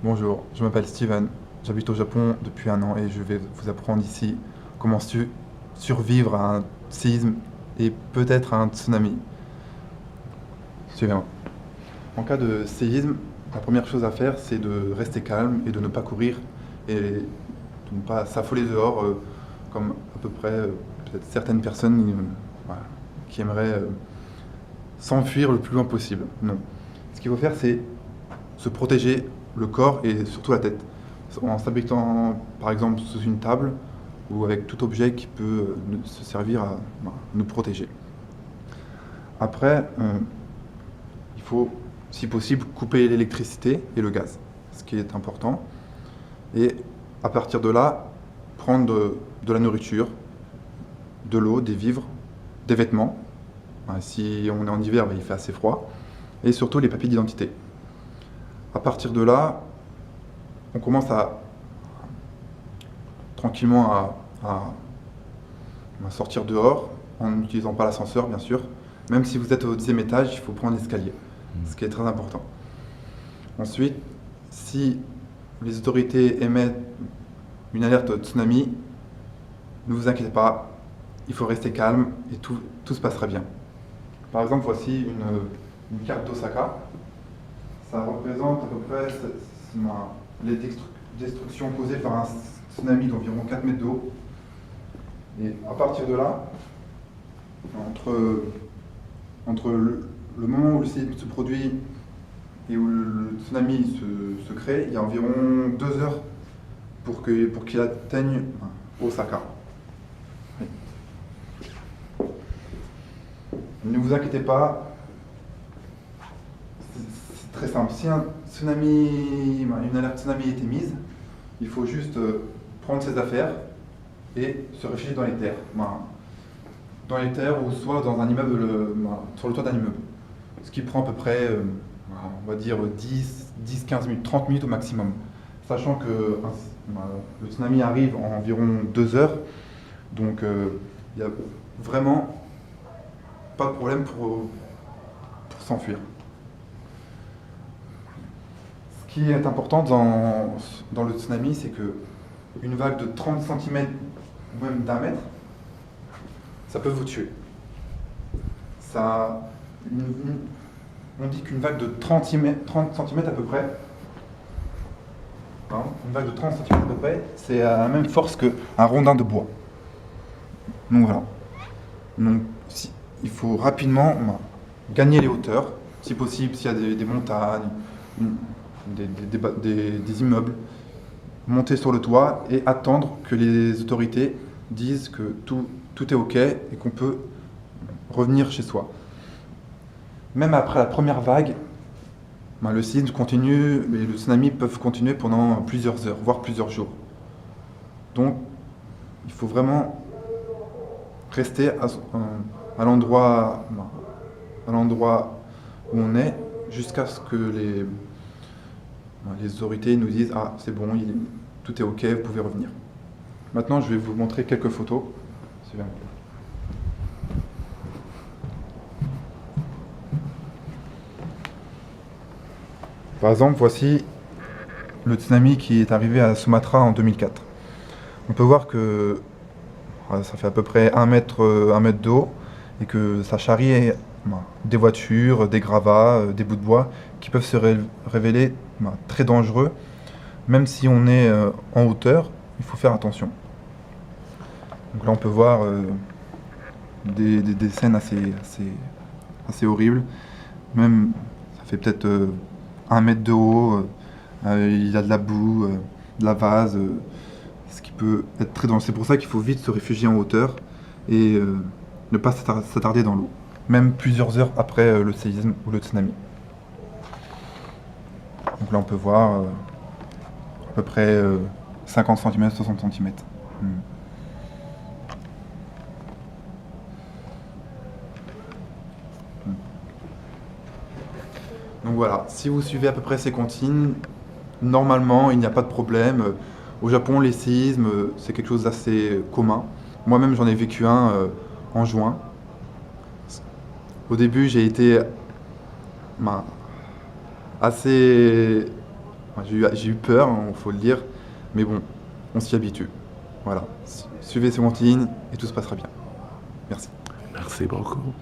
Bonjour, je m'appelle Steven, j'habite au Japon depuis un an et je vais vous apprendre ici comment survivre à un séisme et peut-être à un tsunami. Suivez-moi. En cas de séisme, la première chose à faire, c'est de rester calme et de ne pas courir et de ne pas s'affoler dehors comme à peu près peut-être certaines personnes voilà, qui aimeraient s'enfuir le plus loin possible. Non. Ce qu'il faut faire, c'est se protéger le corps et surtout la tête, en s'abritant par exemple sous une table ou avec tout objet qui peut se servir à nous protéger. Après, il faut, si possible, couper l'électricité et le gaz, ce qui est important. Et à partir de là, prendre de la nourriture, de l'eau, des vivres, des vêtements. Si on est en hiver, il fait assez froid. Et surtout les papiers d'identité. À partir de là, on commence tranquillement à sortir dehors, en n'utilisant pas l'ascenseur, bien sûr. Même si vous êtes au 10e étage, il faut prendre l'escalier, ce qui est très important. Ensuite, si les autorités émettent une alerte tsunami, ne vous inquiétez pas, il faut rester calme et tout se passera bien. Par exemple, voici une carte d'Osaka. Ça représente à peu près les destructions causées par un tsunami d'environ 4 mètres d'eau. Et à partir de là, entre le moment où le séisme se produit et où le tsunami se crée, il y a environ 2 heures pour qu'il atteigne Osaka. Oui. Ne vous inquiétez pas, c'est très simple. Si un tsunami, une alerte tsunami est émise, il faut juste prendre ses affaires et se réfugier dans les terres. Dans les terres ou soit dans un immeuble, sur le toit d'un immeuble. Ce qui prend à peu près, on va dire 10, 15 minutes, 30 minutes au maximum. Sachant que le tsunami arrive en environ 2 heures, donc il n'y a vraiment pas de problème pour s'enfuir. Ce qui est important dans le tsunami, c'est qu'une vague de 30 cm ou même d'1 mètre, ça peut vous tuer. On dit qu'une vague de 30 cm à peu près, une vague de 30 cm à peu près, c'est à la même force qu'un rondin de bois. Donc voilà. Donc, il faut rapidement gagner les hauteurs, si possible, s'il y a des montagnes, des immeubles, monter sur le toit et attendre que les autorités disent que tout est OK et qu'on peut revenir chez soi. Même après la première vague, le séisme continue et le tsunami peuvent continuer pendant plusieurs heures, voire plusieurs jours. Donc, il faut vraiment rester à l'endroit où on est jusqu'à ce que les autorités nous disent « Ah, c'est bon, tout est OK, vous pouvez revenir ». Maintenant, je vais vous montrer quelques photos. Suivez-moi. Par exemple, voici le tsunami qui est arrivé à Sumatra en 2004. On peut voir que ça fait à peu près 1 mètre d'eau et que ça charrie des voitures, des gravats, des bouts de bois qui peuvent se révéler très dangereux. Même si on est en hauteur, il faut faire attention. Donc là, on peut voir des scènes assez horribles. Même, ça fait peut-être 1 mètre de haut, il y a de la boue, de la vase, ce qui peut être très dangereux. C'est pour ça qu'il faut vite se réfugier en hauteur et ne pas s'attarder dans l'eau, même plusieurs heures après le séisme ou le tsunami. Donc là, on peut voir à peu près 50 cm, 60 cm. Donc voilà, si vous suivez à peu près ces consignes, normalement il n'y a pas de problème. Au Japon, les séismes, c'est quelque chose d'assez commun. Moi-même, j'en ai vécu un en juin. Au début, j'ai été assez Moi, j'ai eu peur, il faut le dire, mais bon, on s'y habitue. Voilà. Suivez ces consignes et tout se passera bien. Merci. Merci beaucoup.